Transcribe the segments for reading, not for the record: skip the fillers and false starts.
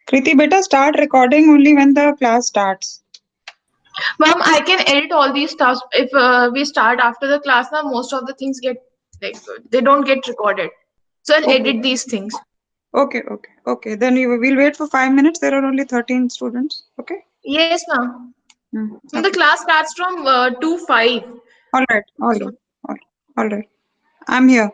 Kriti, beta, start recording only when the class starts. Ma'am, I can edit all these stuff. If we start after the class now, most of the things get like they don't get recorded. So I'll Okay. edit these things. Okay. Then you will wait for 5 minutes. There are only 13 students. Okay. Yes, ma'am. And the Okay. class starts from 2:05. All right. All So right. All right. I'm here.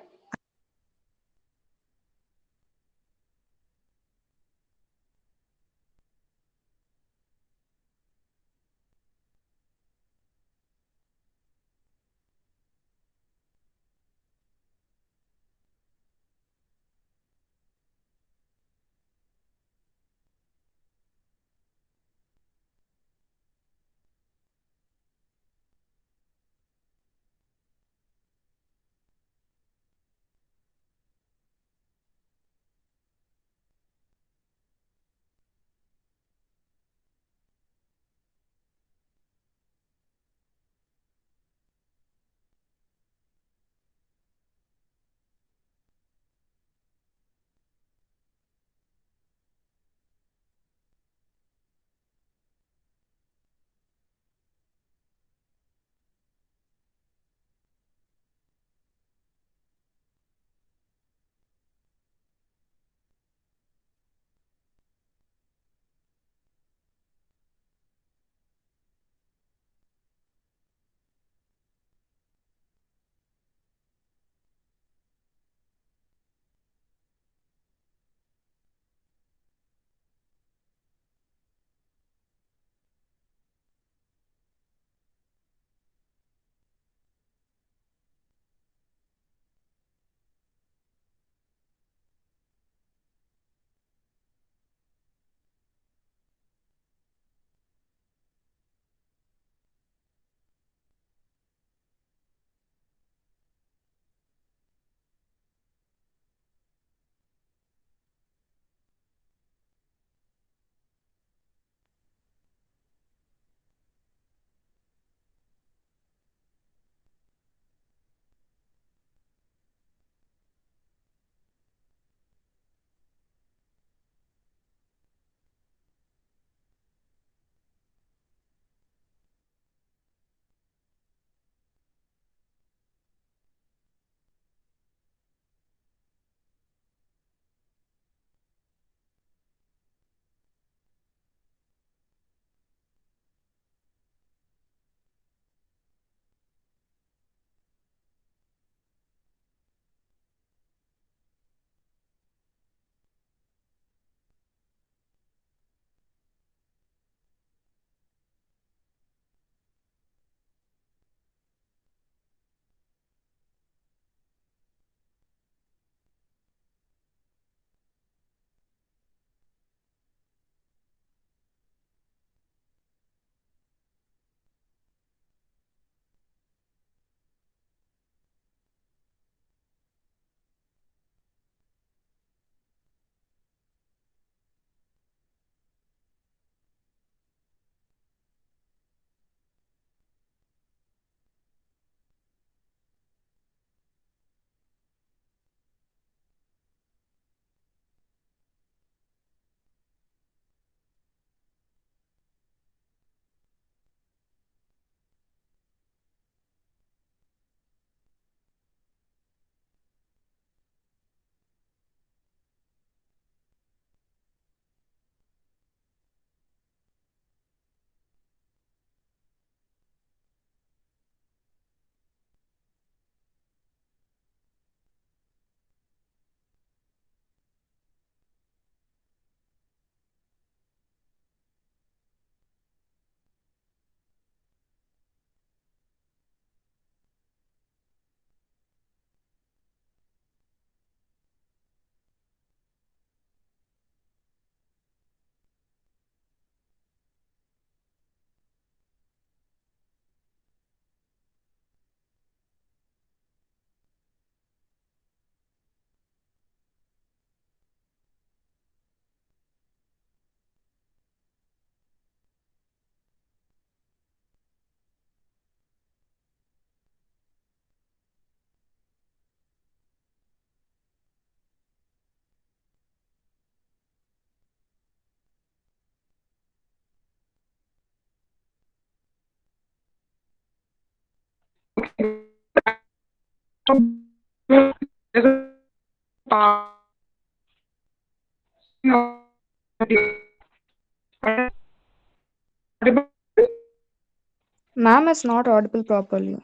Ma'am is not audible properly.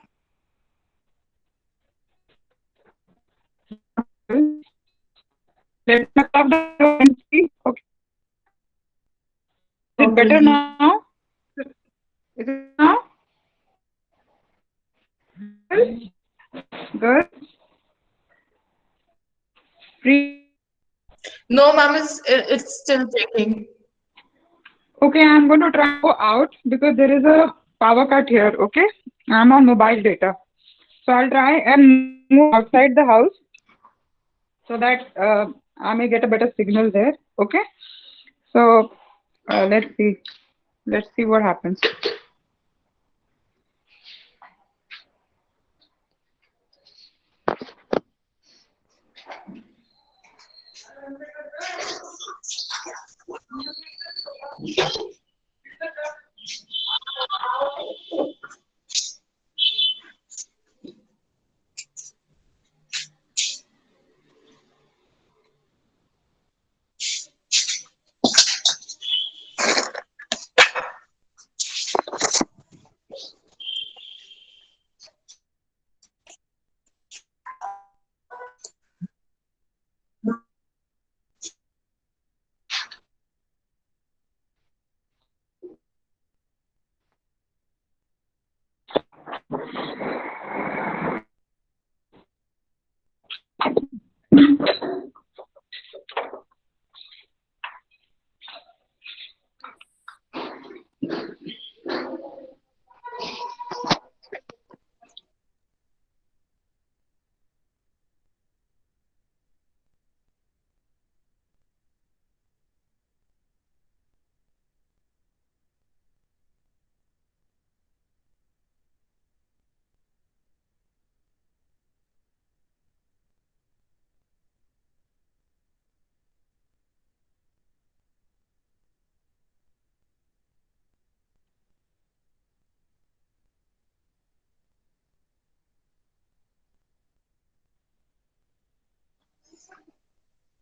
Let me stop the video and see. Okay. Is it better now? Is it now? Good. Good. Free. No, ma'am, it's still taking. Okay, I'm going to try to go out because there is a power cut here. Okay, I'm on mobile data, so I'll try and move outside the house so that I may get a better signal there. Okay, so let's see. Let's see what happens.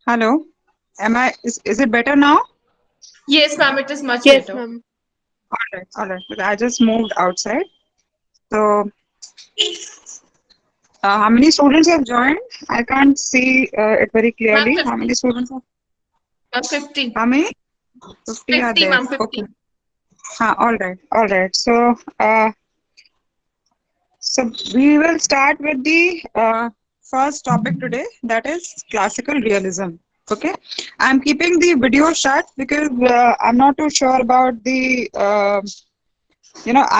Hello. Is it better now? Yes, ma'am, it is much Yes, better. ma'am. Alright, alright. I just moved outside. So, how many students have joined? I can't see it very Ma'am, clearly. How 50. many students have? Ma'am, 50. How many? 50 are 50, there. ma'am, 50. Okay. All right, all right. So we will start with the first topic today, that is classical realism. Okay, I'm keeping the video shut because I'm not too sure about the I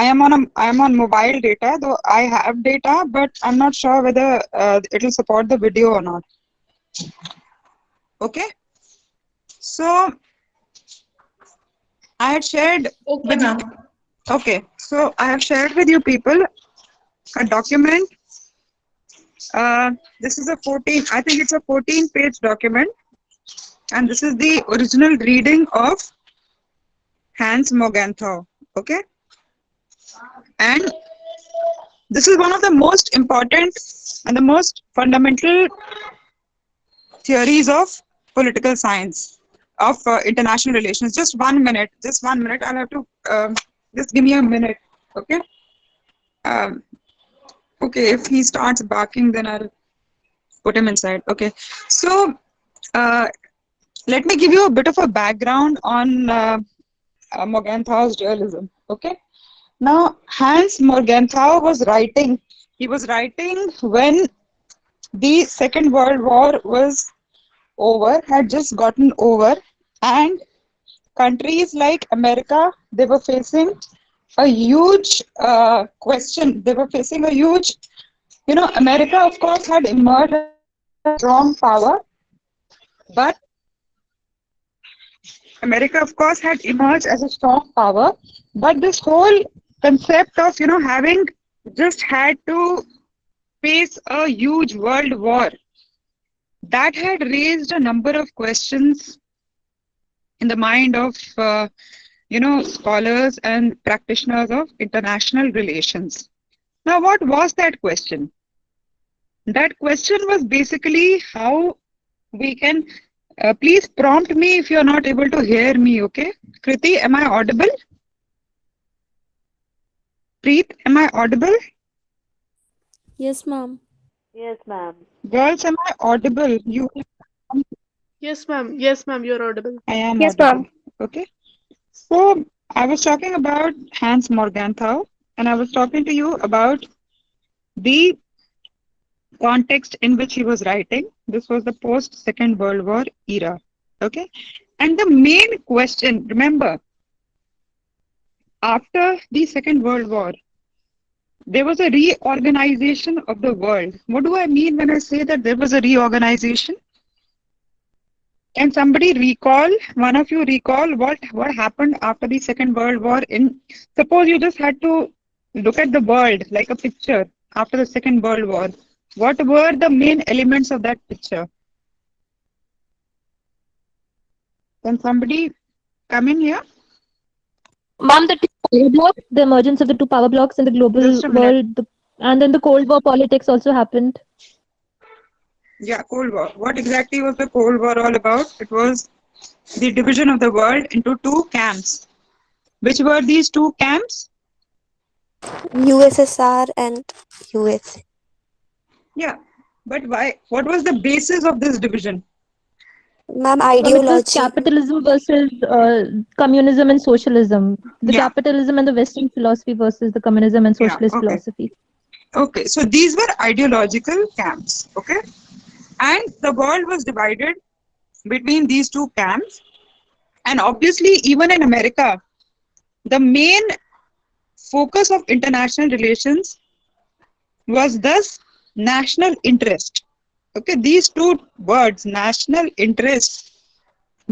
am on mobile data, though I have data, but I'm not sure whether it will support the video or not. Okay, so I had shared Okay, with ma'am. okay, so I have shared with you people a document. This is a 14, I think it's a 14-page document, and this is the original reading of Hans Morgenthau. Okay, and this is one of the most important and the most fundamental theories of political science, of international relations. Just 1 minute, just 1 minute. I'll have to just give me a minute. Okay. Um, okay, if he starts barking, then I'll put him inside. Okay, so uh, let me give you a bit of a background on Morgenthau's dualism. Okay, now Hans Morgenthau was writing. He was writing when the Second World War was over, had just gotten over, and countries like America, they were facing a huge question. They were facing a huge, America, of course, had emerged as a strong power, but America, of course, had emerged as a strong power, but this whole concept of, having just had to face a huge world war, that had raised a number of questions in the mind of, scholars and practitioners of international relations. Now, what was that question? That question was basically how we can. Please prompt me if you're not able to hear me, okay? Kriti, am I audible? Preet, am I audible? Yes, ma'am. Yes, ma'am. Girls, am I audible? You, Yes, ma'am. Yes, ma'am. You're audible. I am Yes, audible. ma'am. Okay. So I was talking about Hans Morgenthau, and I was talking to you about the context in which he was writing. This was the post Second World War era. Okay. And the main question, remember, after the Second World War, there was a reorganization of the world. What do I mean when I say that there was a reorganization? Can somebody recall, one of you recall what happened after the Second World War? Suppose you just had to look at the world like a picture after the Second World War. What were the main elements of that picture? Can somebody come in here? Ma'am, the two power blocks, the emergence of the two power blocks in the global Just a minute. world, and then the Cold War politics also happened. Yeah, Cold War. What exactly was the Cold War all about? It was the division of the world into two camps. Which were these two camps? USSR and US. Yeah, but why? What was the basis of this division? Ma'am, It was ideology. capitalism versus communism and socialism. The Yeah. capitalism and the Western philosophy versus the communism and Yeah, socialist okay. philosophy. Okay, so these were ideological camps, okay? And the world was divided between these two camps. And obviously, even in America, the main focus of international relations was thus national interest. Okay, these two words, national interest,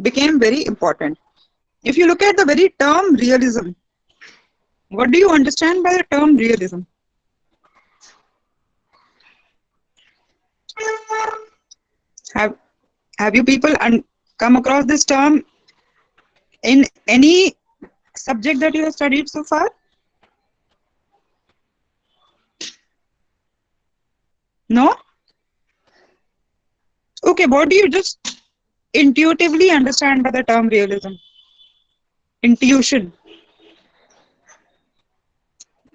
became very important. If you look at the very term realism, what do you understand by the term realism? Have you people come across this term in any subject that you have studied so far? No? Okay, what do you just intuitively understand by the term realism? Intuition.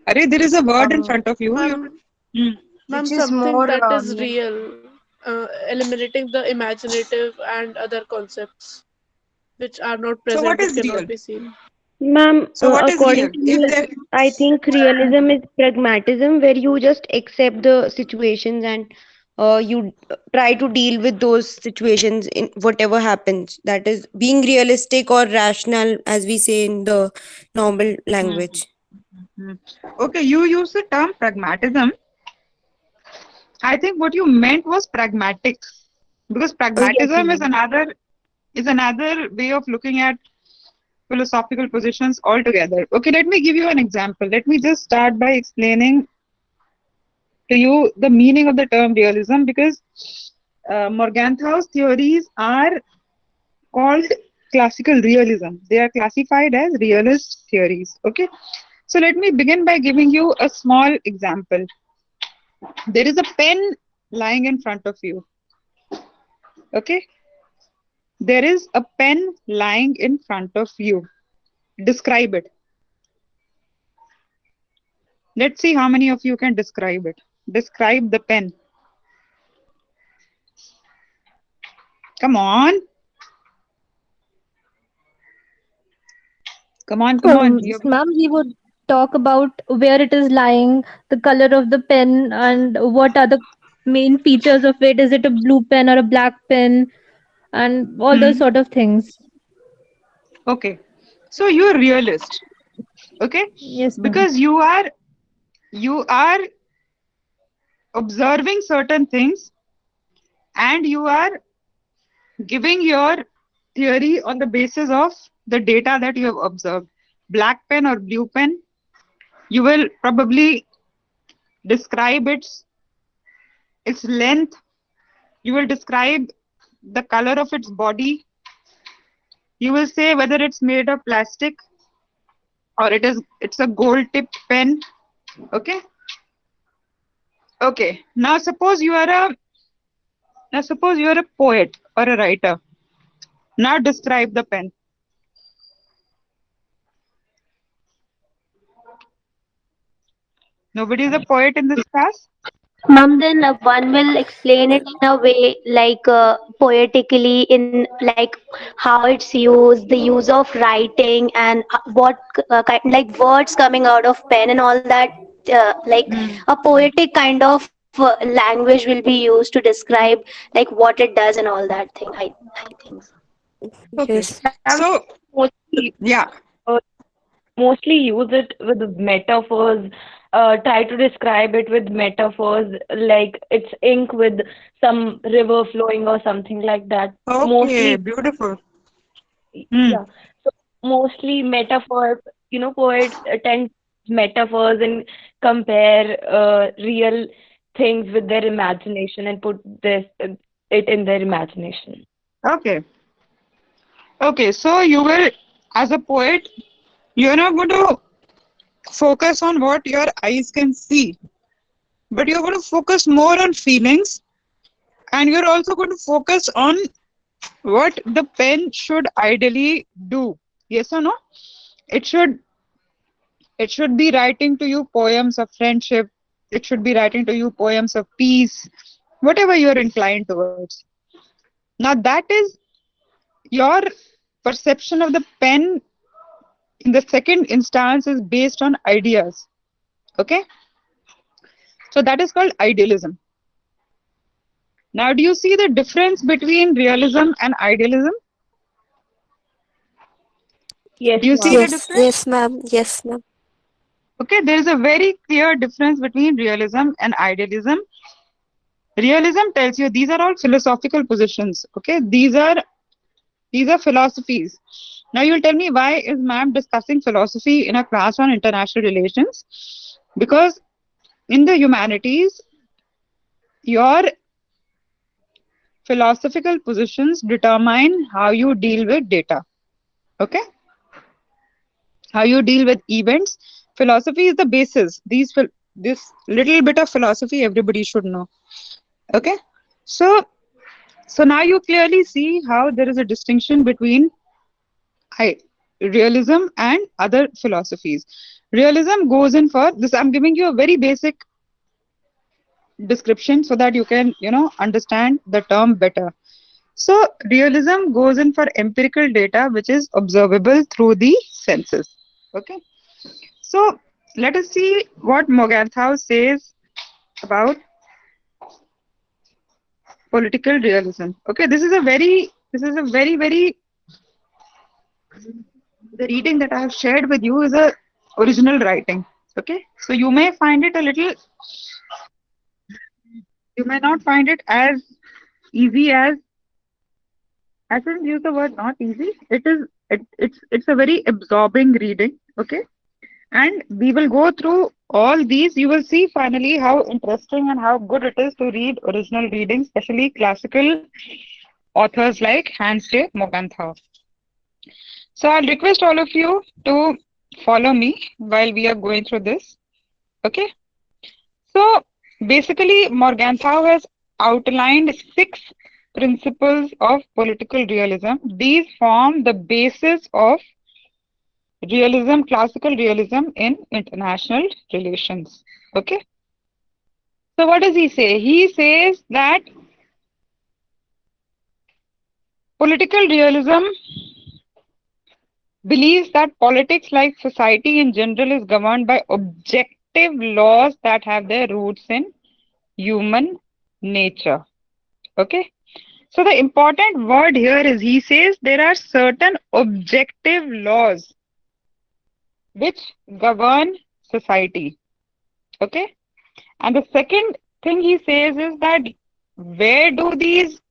Arey, there is a word in front of you. Ma'am, Hmm. ma'am, Which is something more that is near- real, eliminating the imaginative and other concepts which are not So present what but is real? cannot be seen. Ma'am, So what is according real? to Is me, there? I think realism is pragmatism, where you just accept the situations and you try to deal with those situations in whatever happens. That is being realistic or rational, as we say in the normal language. Hmm. Okay, you use the term pragmatism. I think what you meant was pragmatic, because Yes, pragmatism ma'am. is another way of looking at philosophical positions altogether. Okay, let me give you an example. Let me just start by explaining to you the meaning of the term realism, because Morgenthau's theories are called classical realism. They are classified as realist theories. Okay, so let me begin by giving you a small example. There is a pen lying in front of you. Okay, there is a pen lying in front of you. Describe it. Let's see how many of you can describe it. Describe the pen. Come on. Come on, come on. Ma'am, we would talk about where it is lying, the color of the pen, and what are the main features of it. Is it a blue pen or a black pen? And all those sort of things. Okay. So you're realist. Okay? Yes, ma'am. Because you are observing certain things and you are giving your theory on the basis of the data that you have observed. Black pen or blue pen, you will probably describe its length, you will describe the color of its body, you will say whether it's made of plastic or it's a gold tipped pen. Okay, Okay. Now suppose you are a poet or a writer. Now describe the pen. Nobody is a poet in this class? Mom, then one will explain it in a way like poetically, in like how it's used, the use of writing, and what like words coming out of pen and all that. Like Hmm. a poetic kind of language will be used to describe like what it does and all that thing. I think. Okay. Yes. So Mostly, yeah. uh, mostly use it with metaphors. Try to describe it with metaphors, like it's ink with some river flowing or something like that. Okay. Mostly, Beautiful. Hmm. yeah. So mostly metaphors. Poets tend metaphors and compare real things with their imagination and put it in their imagination. Okay. Okay. So you will, as a poet, you're not going to focus on what your eyes can see, but you're going to focus more on feelings, and you're also going to focus on what the pen should ideally do. Yes or no? It should it should be writing to you poems of friendship. It should be writing to you poems of peace, whatever you're inclined towards. Now that is your perception of the pen in the second instance is based on ideas. Okay? So that is called idealism. Now do you see the difference between realism and idealism? Yes, Do you see ma'am. the Yes. difference? Yes, ma'am. Yes, ma'am. Okay, there is a very clear difference between realism and idealism. Realism tells you these are all philosophical positions. Okay, these are philosophies. Now you'll tell me, why is ma'am discussing philosophy in a class on international relations? Because in the humanities, your philosophical positions determine how you deal with data. Okay, how you deal with events. Philosophy is the basis. This little bit of philosophy everybody should know. Okay, so now you clearly see how there is a distinction between realism and other philosophies. Realism goes in for this. I'm giving you a very basic description so that you can, understand the term better. So, realism goes in for empirical data which is observable through the senses. Okay. So, let us see what Morgenthau says about political realism. Okay, this is a very the reading that I have shared with you is a original writing. Okay, so you may not find it as easy as, I shouldn't use the word not easy. It's a very absorbing reading. Okay, and we will go through all these. You will see finally how interesting and how good it is to read original readings, especially classical authors like Hans de Morgenthau. So I'll request all of you to follow me while we are going through this. Okay. So basically, Morgenthau has outlined 6 principles of political realism. These form the basis of realism, classical realism in international relations. Okay. So what does he say? He says that political realism believes that politics, like society in general, is governed by objective laws that have their roots in human nature. Okay. So the important word here is, he says there are certain objective laws which govern society. Okay. And the second thing he says is that where do these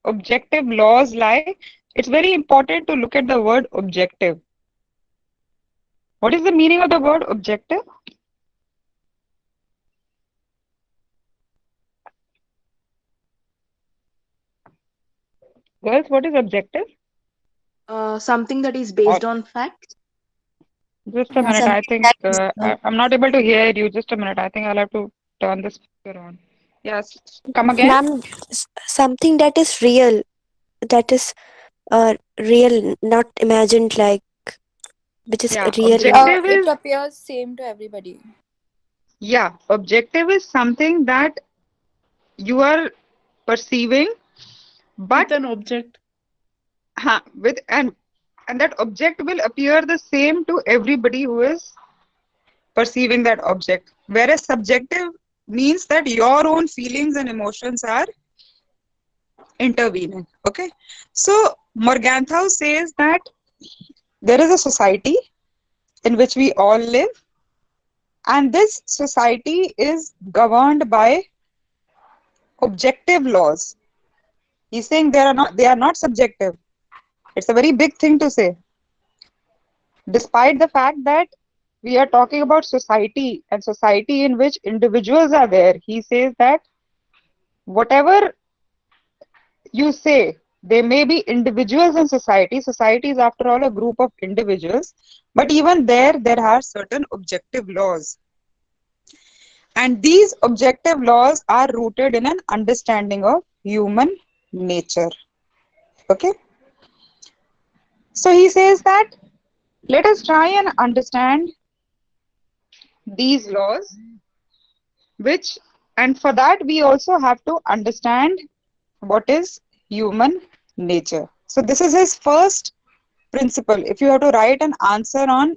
objective laws lie? It's very important to look at the word objective. What is the meaning of the word objective? Girls, what is objective? Something that is Or based on facts. just a minute, I Something think that is I'm not able to hear you. Just a minute, I think I'll have to turn the speaker on. Yes. Come again. Ma'am, something that is real, that is real, not imagined, like which is Yeah. real life. Objective It is, appears same to everybody. yeah, objective is something that you are perceiving, With but an object. with and that object will appear the same to everybody who is perceiving that object. Whereas subjective means that your own feelings and emotions are intervening. Okay. So Morgenthau says that there is a society in which we all live, and this society is governed by objective laws. He's saying they are not subjective. It's a very big thing to say. Despite the fact that we are talking about society and society in which individuals are there, he says that whatever you say, there may be individuals in society. Society is, after all, a group of individuals. But even there are certain objective laws. And these objective laws are rooted in an understanding of human nature. Okay? So he says that let us try and understand these laws, which, and for that, we also have to understand what is human nature. So this is his first principle. If you have to write an answer on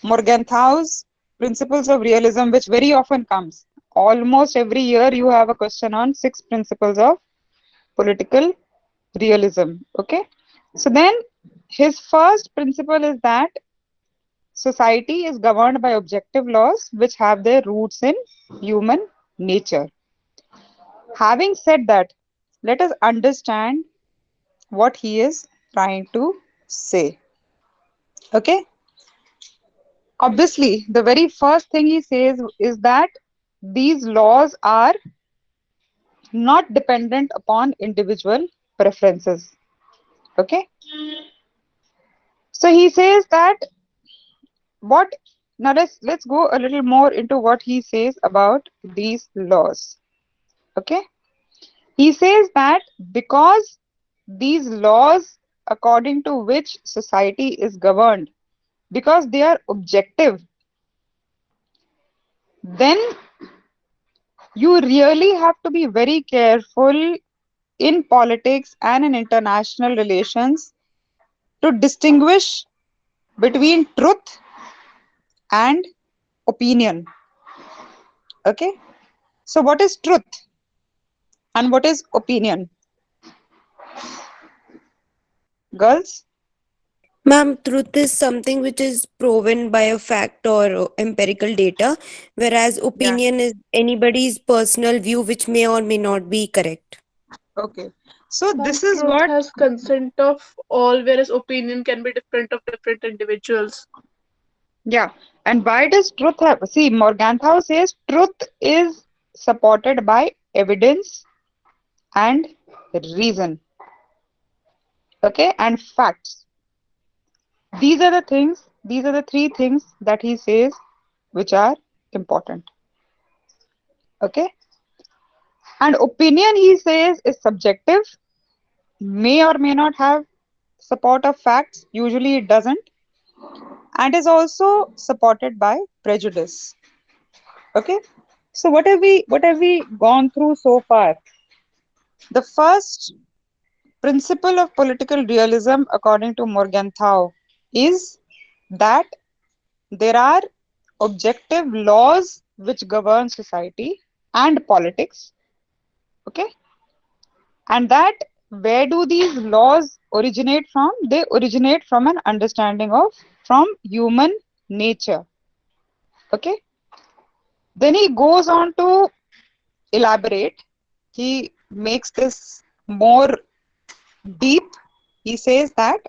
Morgenthau's principles of realism, which very often comes, almost every year you have a question on 6 principles of political realism. Okay, so then his first principle is that society is governed by objective laws which have their roots in human nature. Having said that, let us understand what he is trying to say. Okay, obviously, the very first thing he says is that these laws are not dependent upon individual preferences. Okay, so he says that what, now let's go a little more into what he says about these laws. Okay, he says that because these laws according to which society is governed, because they are objective, then you really have to be very careful in politics and in international relations to distinguish between truth and opinion. Okay, so what is truth and what is opinion, girls? Ma'am, truth is something which is proven by a fact or empirical data, whereas Yeah. opinion is anybody's personal view which may or may not be correct. Okay, so Ma'am, this is truth what, has consent of all, whereas opinion can be different of different individuals. yeah, and why does truth have, see, Morgenthau says truth is supported by evidence and reason. Okay, and facts. These are the things, these are the three things that he says which are important. Okay, and opinion, he says, is subjective, may or may not have support of facts, usually it doesn't, and is also supported by prejudice. Okay, so what have we gone through so far? The first principle of political realism according to Morgenthau is that there are objective laws which govern society and politics. Okay, and that, where do these laws originate from? They originate from an understanding of, from human nature. Okay, then he goes on to elaborate. He makes this more deep. He says that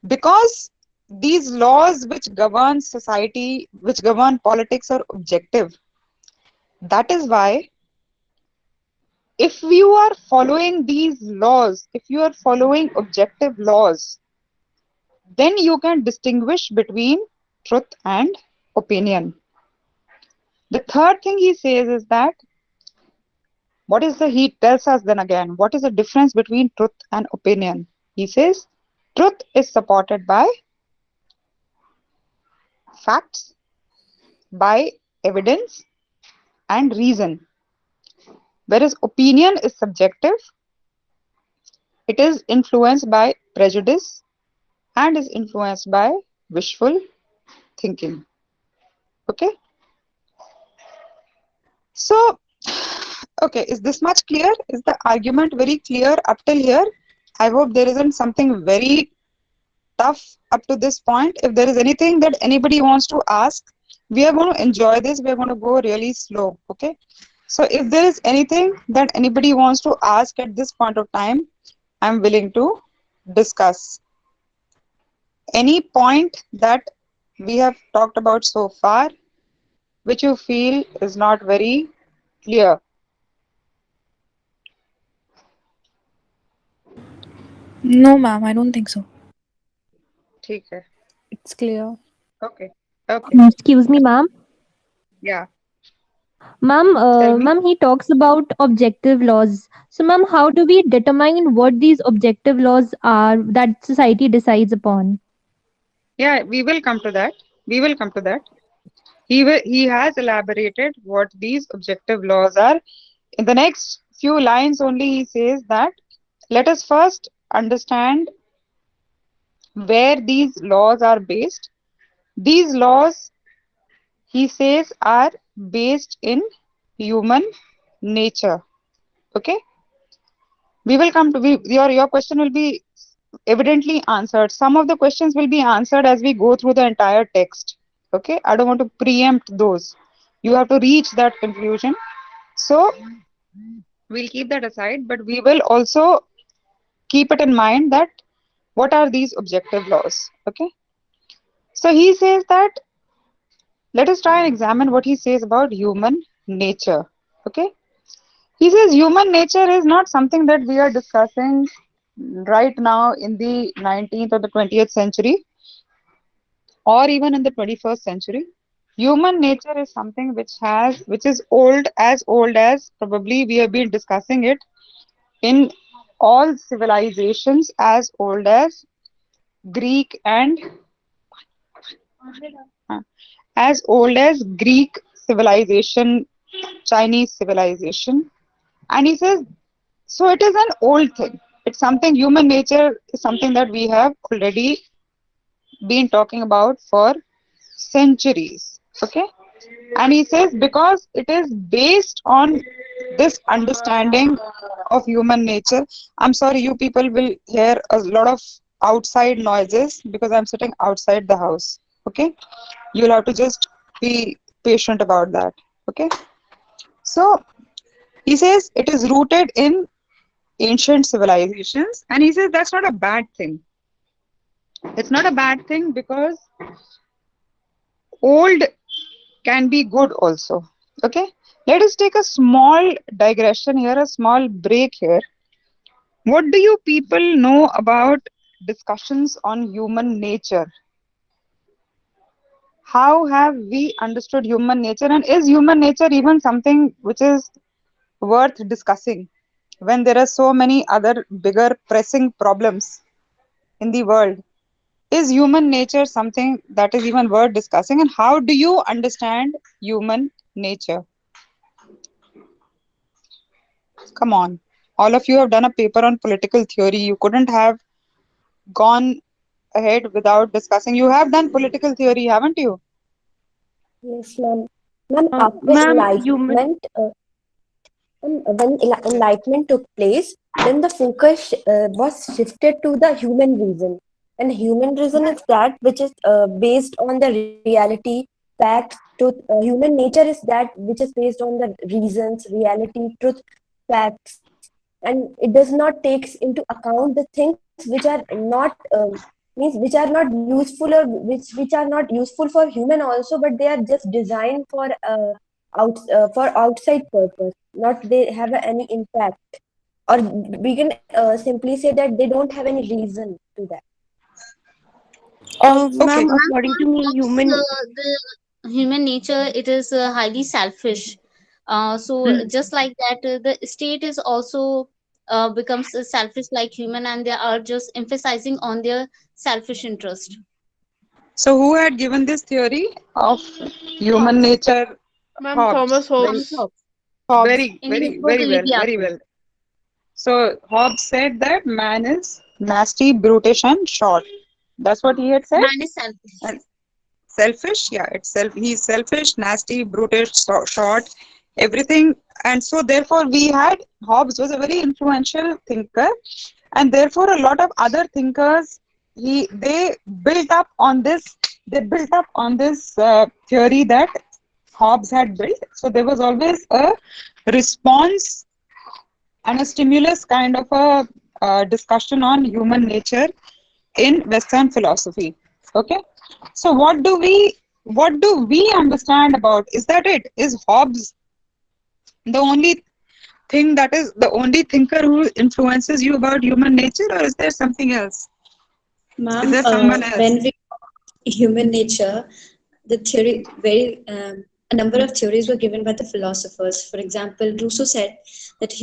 because these laws which govern society, which govern politics, are objective, that is why if you are following these laws, if you are following objective laws, then you can distinguish between truth and opinion. The third thing he says is that he tells us then again, what is the difference between truth and opinion? He says, truth is supported by facts, by evidence and reason, whereas opinion is subjective, it is influenced by prejudice and is influenced by wishful thinking. Okay? So, okay, is this much clear? Is the argument very clear up till here? I hope there isn't something very tough up to this point. If there is anything that anybody wants to ask, we are going to enjoy this. We are going to go really slow. Okay? So if there is anything that anybody wants to ask at this point of time, I'm willing to discuss. Any point that we have talked about so far, which you feel is not very clear? No, ma'am, I don't think so. ठीक है. It's clear. Okay. Okay. Excuse me, ma'am. Yeah. Ma'am, Tell me. ma'am, he talks about objective laws. So, ma'am, how do we determine what these objective laws are that society decides upon? Yeah, we will come to that. We will come to that. He has elaborated what these objective laws are. In the next few lines only, he says that let us first understand where these laws are based. These laws, he says, are based in human nature. Okay? We will come to your question will be evidently answered. Some of the questions will be answered as we go through the entire text. Okay? I don't want to preempt those. You have to reach that conclusion. So we'll keep that aside, but we will also keep it in mind that what are these objective laws? Okay? So he says that let us try and examine what he says about human nature. Okay? He says human nature is not something that we are discussing right now in the 19th or the 20th century or even in the 21st century. Human nature is something which is old as probably we have been discussing it in all civilizations as old as Greek and as old as Greek civilization, Chinese civilization. And he says, so it is an old thing. It's something, human nature is something that we have already been talking about for centuries. Okay? And he says, because it is based on this understanding of human nature. I'm sorry, you people will hear a lot of outside noises because I'm sitting outside the house. Okay? You'll have to just be patient about that. Okay? So, he says it is rooted in ancient civilizations, and he says that's not a bad thing. It's not a bad thing because old can be good also. Okay, let us take a small digression here, a small break here. What do you people know about discussions on human nature? How have we understood human nature, and is human nature even something which is worth discussing when there are so many other bigger pressing problems in the world? Is human nature something that is even worth discussing, and how do you understand human nature? Come on, all of you have done a paper on political theory. You couldn't have gone ahead without discussing. You have done political theory, haven't you? Yes, ma'am. Ma'am, after Ma'am, human. enlightenment, when enlightenment took place, then the focus was shifted to the human reason. And human reason is that which is based on the reality, facts, truth. Human nature is that which is based on the reasons, reality, truth, facts, and it does not takes into account the things which are not means which are not useful or which are not useful for human also, but they are just designed for outside purpose, not they have any impact, or we can simply say that they don't have any reason to that. Ma'am, Okay. according to me, human. human nature, it is highly selfish. So Hmm. just like that, the state is also becomes selfish like human, and they are just emphasizing on their selfish interest. So who had given this theory of human Hobbes. nature? Ma'am, Hobbes. Thomas Very, Thomas Hobbes. Hobbes Hobbes. very, in his very, book very well, very Leviathan. well. So Hobbes said that man is nasty, brutish, and short. That's what he had said. Man is selfish. And selfish, yeah, it's he's selfish, nasty, brutish, short, everything. And so therefore we had Hobbes was a very influential thinker, and therefore a lot of other thinkers they built up on this theory that Hobbes had built. So there was always a response and a stimulus kind of a discussion on human nature in Western philosophy. Okay, so what do we understand about? Is that it? Is Hobbes the only thing that is the only thinker who influences you about human nature, or is there something else? Is Ma'am, there someone when else? we human nature, the theory, a number of theories were given by the philosophers. For example, Rousseau said that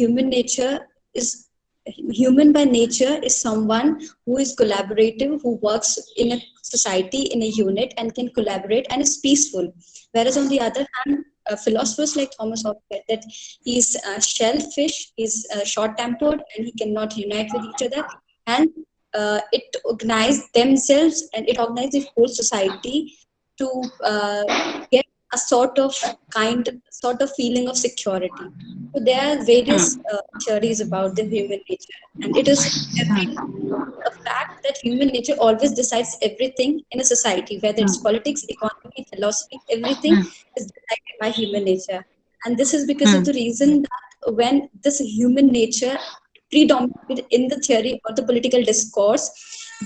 is human by nature is someone who is collaborative, who works in a society, in a unit, and can collaborate and is peaceful. Whereas on the other hand, philosophers like Thomas Hobbes said that he's shellfish, he's short-tempered, and he cannot unite with each other, and it organized themselves and it organized the whole society to get a sort of feeling of security. So there are various theories about the human nature, and it is a fact that human nature always decides everything in a society, whether it's politics, economy, philosophy, everything is decided by human nature. And this is because of the reason that when this human nature predominated in the theory or the political discourse,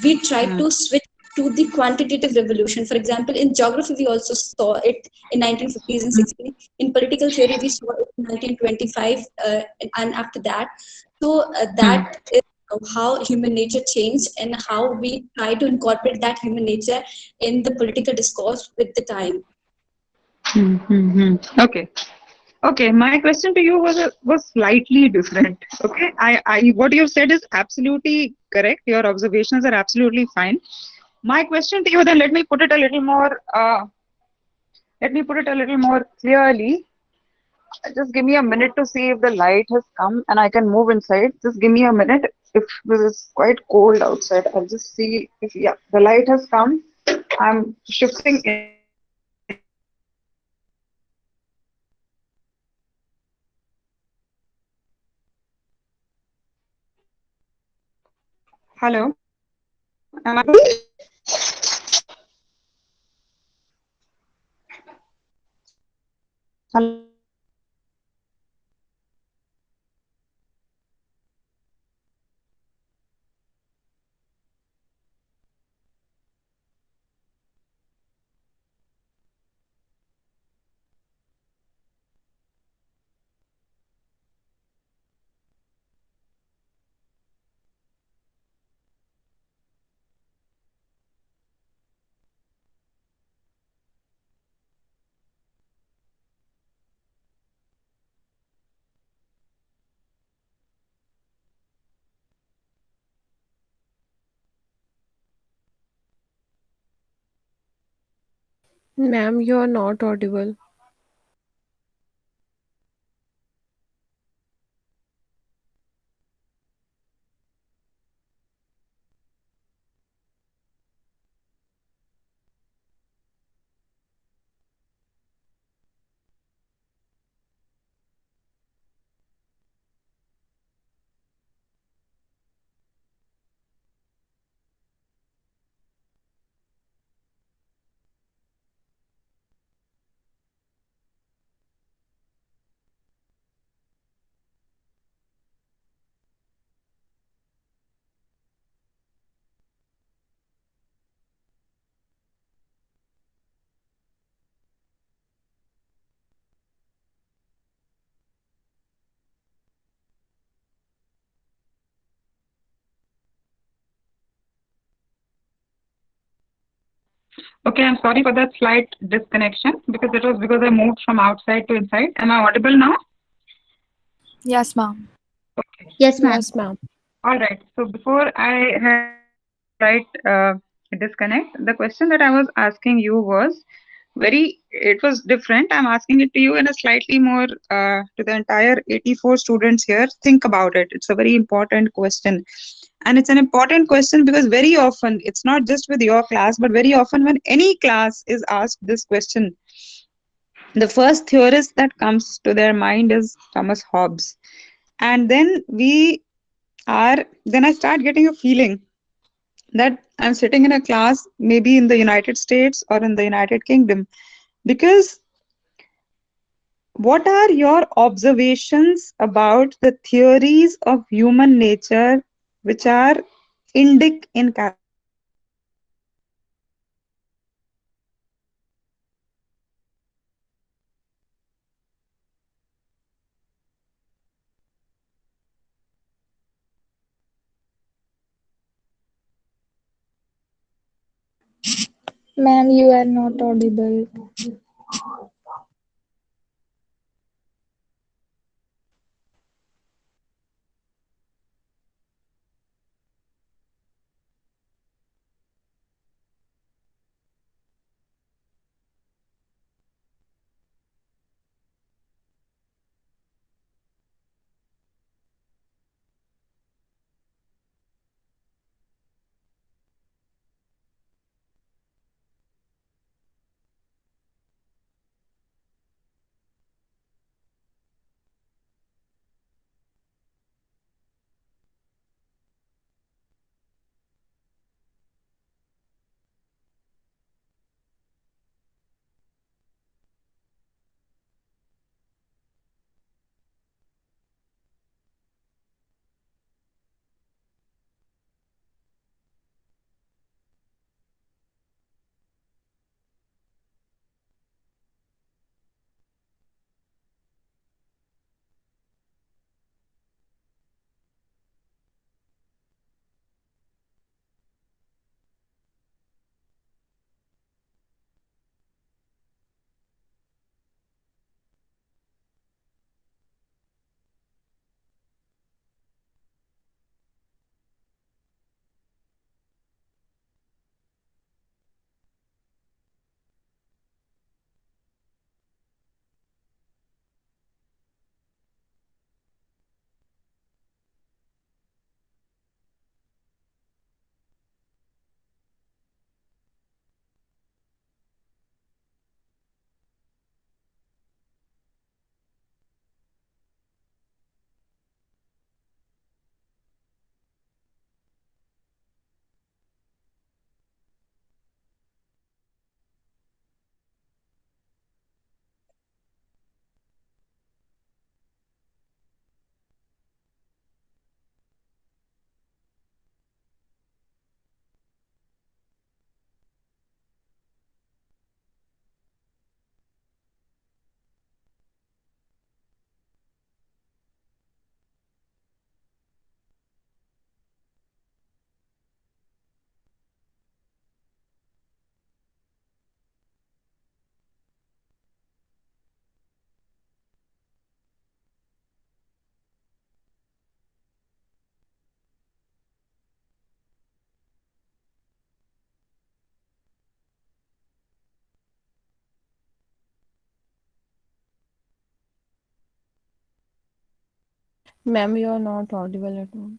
we tried to switch to the quantitative revolution. For example, in geography, we also saw it in 1950s and 60s. In political theory, we saw it in 1925 and after that. So that is how human nature changed and how we try to incorporate that human nature in the political discourse with the time. Okay. Okay, my question to you was slightly different. Okay, I what you said is absolutely correct. Your observations are absolutely fine. My question to you, then let me put it a little more. Let me put it a little more clearly. Just give me a minute to see if the light has come and I can move inside. Just give me a minute. If this is quite cold outside, I'll just see if yeah, the light has come. I'm shifting inside. Hello, am I? Ma'am, you're not audible. Okay, I'm sorry for that slight disconnection because it was because I moved from outside to inside. Am I audible now? Yes, ma'am. Okay. Yes, ma'am. Yes, ma'am. All right. So before I had slight disconnect, the question that I was asking you was it was different. I'm asking it to you in a slightly more, to the entire 84 students here. Think about it. It's a very important question. And it's an important question because very often, it's not just with your class, but very often when any class is asked this question, the first theorist that comes to their mind is Thomas Hobbes. And then I start getting a feeling that I'm sitting in a class, maybe in the United States or in the United Kingdom, because what are your observations about the theories of human nature which are Indic in character? Ma'am, you are not audible. Ma'am, you are not audible at all.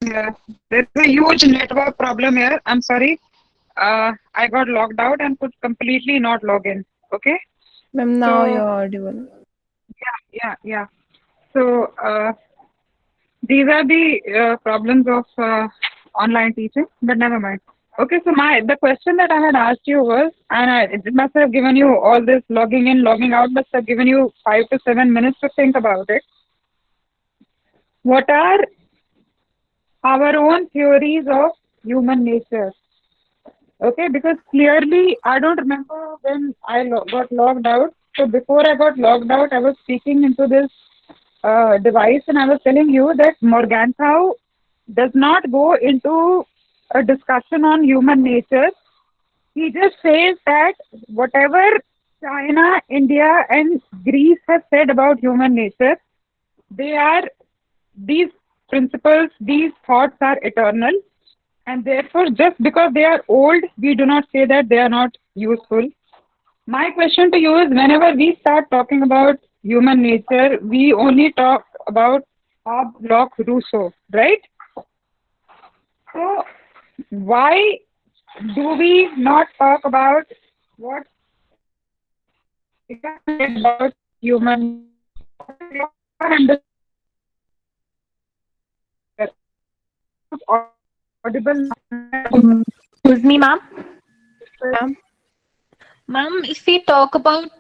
Yeah, there's a huge network problem here. I'm sorry. I got logged out and could completely not log in. Okay. Ma'am, now So you're audible. yeah. So these are the problems of online teaching, but never mind. Okay, so the question that I had asked you was, and it must have given you all this logging in, logging out, must have given you 5 to 7 minutes to think about it. What are our own theories of human nature? Okay, because clearly I don't remember when I got logged out. So before I got logged out, I was speaking into this device and I was telling you that Morgenthau does not go into a discussion on human nature. He just says that whatever China, India, and Greece have said about human nature, they are these principles, these thoughts are eternal, and therefore, just because they are old, we do not say that they are not useful. My question to you is whenever we start talking about human nature, we only talk about Hobbes, Locke, Rousseau, right? So, why do we not talk about what about human audible? Excuse me, ma'am. Ma'am, Ma'am, if we talk about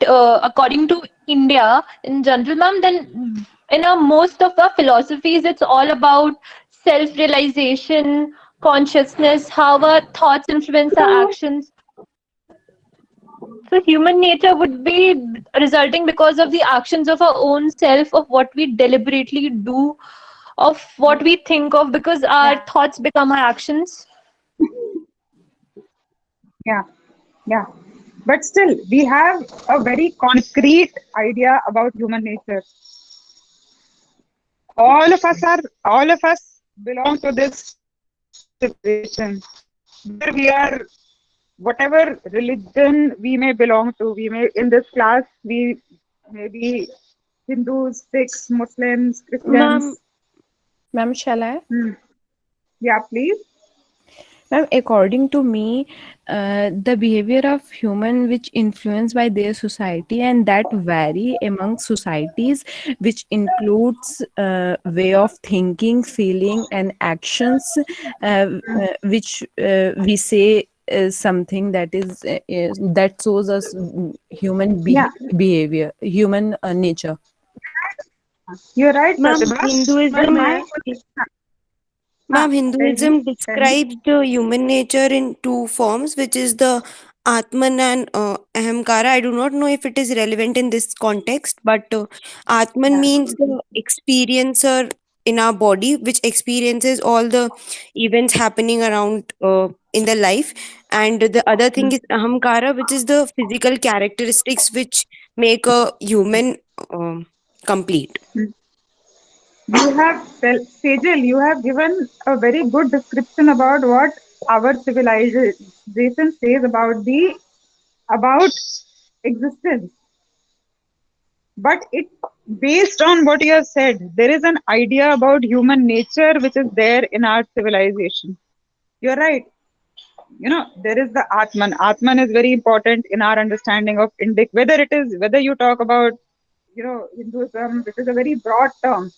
according to India in general, ma'am, then in most of our philosophies, it's all about self-realization, consciousness, how our thoughts influence our actions. So human nature would be resulting because of the actions of our own self, of what we deliberately do, of what we think of, because our thoughts become our actions. Yeah. But still, we have a very concrete idea about human nature. All of us belong to this civilization where we are, whatever religion we may belong to. We may, in this class, we may be Hindus, Sikhs, Muslims, ma'am, Christians. ma'am, shall I? Yeah, please. Ma'am, according to me, the behavior of human which influenced by their society and that vary among societies, which includes way of thinking, feeling, and actions, which we say is something that that shows us human behavior, human nature. You're right, Ma'am, Pratibha. Hinduism, Tell Hinduism me. describes the human nature in two forms, which is the Atman and Ahamkara. I do not know if it is relevant in this context, but Atman means the experiencer in our body, which experiences all the events happening around in the life. And the other thing is Ahamkara, which is the physical characteristics which make a human complete. You have, Sejal, you have given a very good description about what our civilization says about existence. But it, based on what you have said, there is an idea about human nature which is there in our civilization. You're right. There is the Atman. Atman is very important in our understanding of Indic. Whether you talk about, Hinduism, which is a very broad term,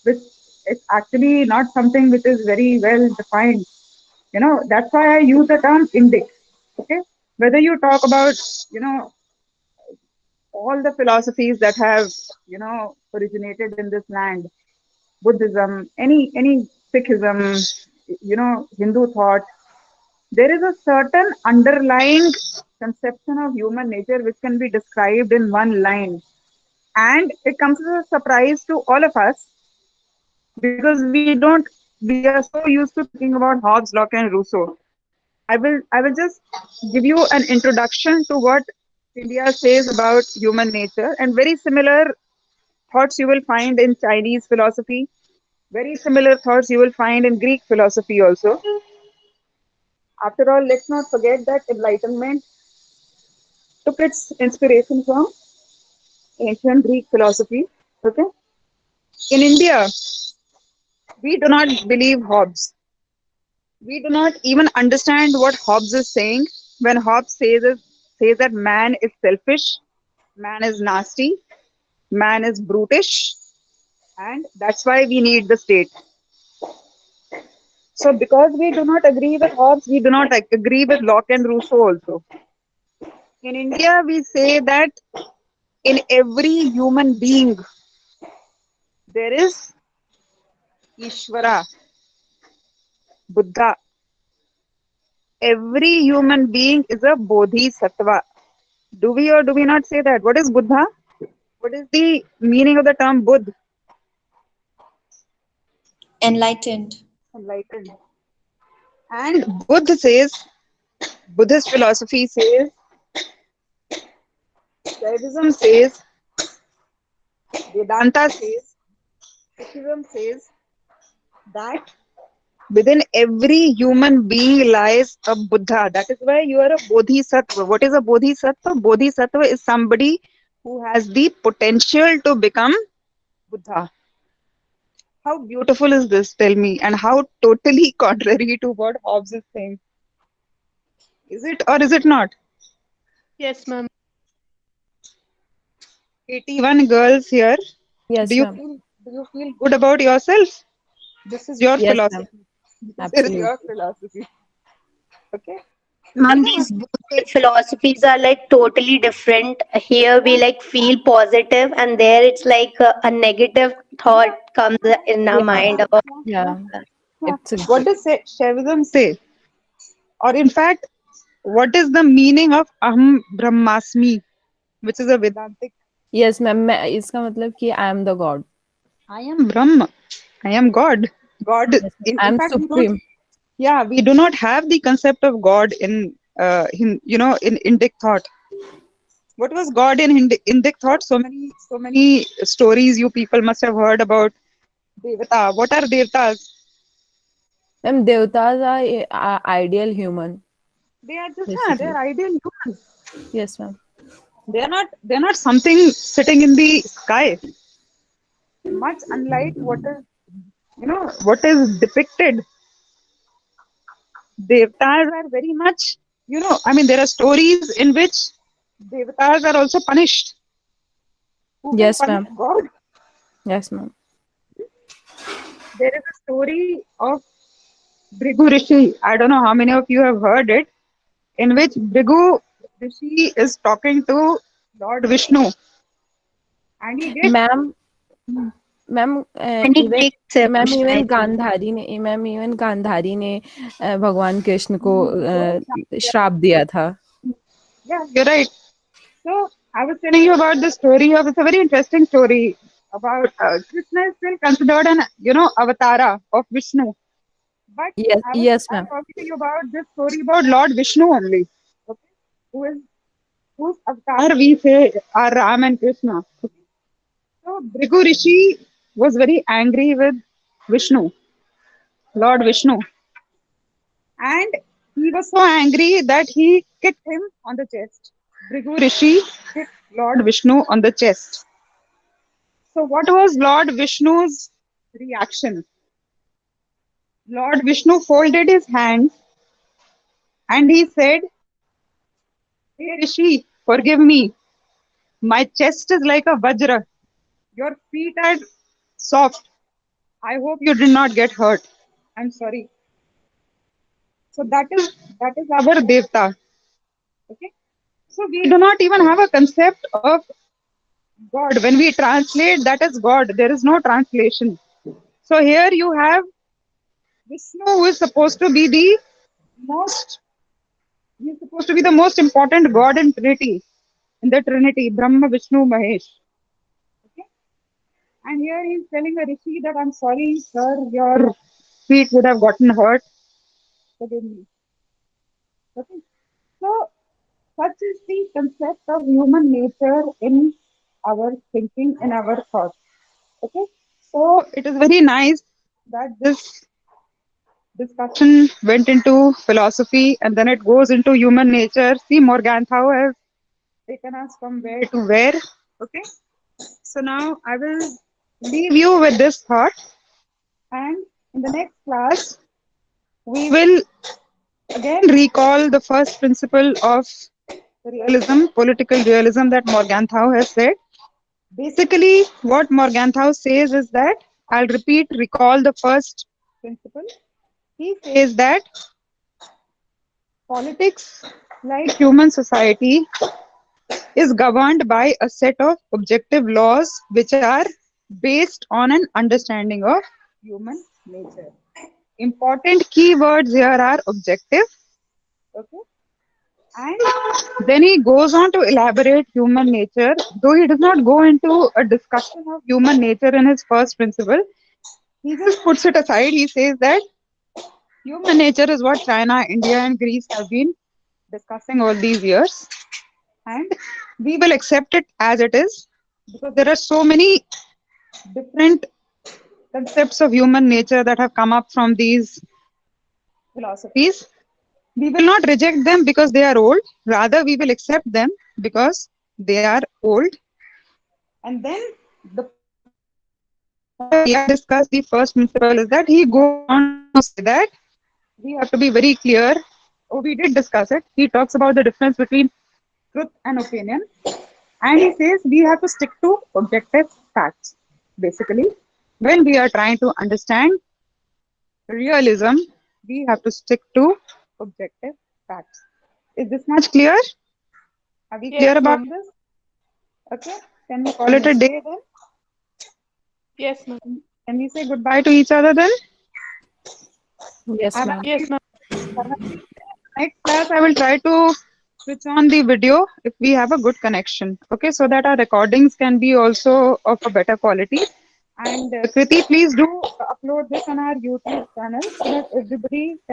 which is actually not something which is very well defined. That's why I use the term Indic. Okay. Whether you talk about, all the philosophies that have, originated in this land, Buddhism, any Sikhism, Hindu thought, there is a certain underlying conception of human nature which can be described in one line. And it comes as a surprise to all of us because we are so used to thinking about Hobbes, Locke, and Rousseau. I will just give you an introduction to what India says about human nature, and very similar thoughts you will find in Chinese philosophy. Very similar thoughts you will find in Greek philosophy also. After all, let's not forget that Enlightenment took its inspiration from ancient Greek philosophy. Okay. In India, We do not believe Hobbes. We do not even understand what Hobbes is saying when Hobbes says that man is selfish, man is nasty, man is brutish, and that's why we need the state. So, because we do not agree with Hobbes, we do not agree with Locke and Rousseau also. In India, we say that in every human being there is Ishvara, Buddha. Every human being is a bodhisattva. Do we or do we not say that? What is Buddha? What is the meaning of the term Buddha? Enlightened. Enlightened. And Buddha says, Buddhist philosophy says, Shaivism says, Vedanta says, Sikhism says that within every human being lies a Buddha. That is why you are a bodhisattva. What is a bodhisattva? Bodhisattva is somebody who has the potential to become Buddha. How beautiful is this? Tell me. And how totally contrary to what Hobbes is saying. Is it or is it not? Yes, ma'am. 81 girls here. Yes, Do you ma'am. feel good about yourself? This is your Yes, ma'am. philosophy. This is your Absolutely. philosophy. Okay. Ma'am, these both philosophies are like totally different. Here we like feel positive, and there it's like a negative thought comes in our Yeah, mind. yeah. Yeah. It's a What good. does Shaivism say? Or in fact, what is the meaning of Aham Brahmasmi, which is a Vedantic? Yes, ma'am. इसका मतलब कि I am the God. I am Brahma. I am God. God. Yes, ma'am. I In am fact, we don't. supreme. Yeah, we do not have the concept of God in in Indic thought. What was God in Indic thought? So many stories you people must have heard about Devata. What are Devatas? Ma'am, devatas are ideal human, They are just they basically. are ideal humans. Yes, ma'am. They're not something sitting in the sky. Much unlike what is depicted. Devatas are very much, I mean, there are stories in which Devatas are also punished. Who can Yes, punish ma'am. God? Yes, ma'am. There is a story of Bhrigu Rishi. I don't know how many of you have heard it, in which Bhrigu Rishi is talking to Lord Vishnu, and he gets Ma'am, ma'am, And he even kicks him, ma'am I even think. Gandhari ने भगवान कृष्ण को श्राप दिया था. Yeah, you're right. So I was telling you about the story of it's a very interesting story about Krishna is still considered an avatara of Vishnu. But Yes, yes, I'm ma'am. talking to you about this story about Lord Vishnu only. Okay, whose avatar we say are Ram and Krishna. Okay? So Bhrigu Rishi was very angry with Vishnu, Lord Vishnu, and he was so angry that he kicked him on the chest. Bhrigu Rishi kicked Lord Vishnu on the chest. So what was Lord Vishnu's reaction? Lord Vishnu folded his hands and he said, "Hey Rishi, forgive me. My chest is like a vajra. Your feet are soft. I hope you did not get hurt. I'm sorry." So that is our devta. Okay. So we do not even have a concept of God. When we translate that as God, there is no translation. So here you have Vishnu, who is supposed to be the most he's supposed to be the most important God in Trinity, in the Trinity, Brahma, Vishnu, Mahesh. Okay? And here he's telling a rishi that I'm sorry, sir, your feet would have gotten hurt. Forgive me. Okay? So such is the concept of human nature in our thinking, in our thoughts. Okay? So it is very nice that this discussion went into philosophy and then it goes into human nature. See, Morgenthau has taken us from where to where. Okay. So now I will leave you with this thought, and In the next class, we will again recall the first principle of realism, political realism that Morgenthau has said. Basically, what Morgenthau says is that, I'll recall the first principle. He says that politics, like human society, is governed by a set of objective laws which are based on an understanding of human nature. Important keywords here are objective. Okay. And then he goes on to elaborate human nature, though he does not go into a discussion of human nature in his first principle. He just puts it aside. He says that human nature is what China, India, and Greece have been discussing all these years. And we will accept it as it is, because there are so many different concepts of human nature that have come up from these philosophies. We will not reject them because they are old. Rather, we will accept them because they are old. And then the we have discussed the first principle is that he goes on to say that we have to be very clear. Oh, we did discuss it. He talks about the difference between truth and opinion. And he says we have to stick to objective facts. Basically, when we are trying to understand realism, we have to stick to objective facts. Is this much clear? Are we clear Yes, about ma'am. this? Okay. Can we call it a day then? Yes, ma'am. Can we say goodbye to each other then? Yes, ma'am. Yes, ma'am. Next class, I will try to switch on the video if we have a good connection. Okay, so that our recordings can be also of a better quality. And Kriti, please do upload this on our YouTube channel so that everybody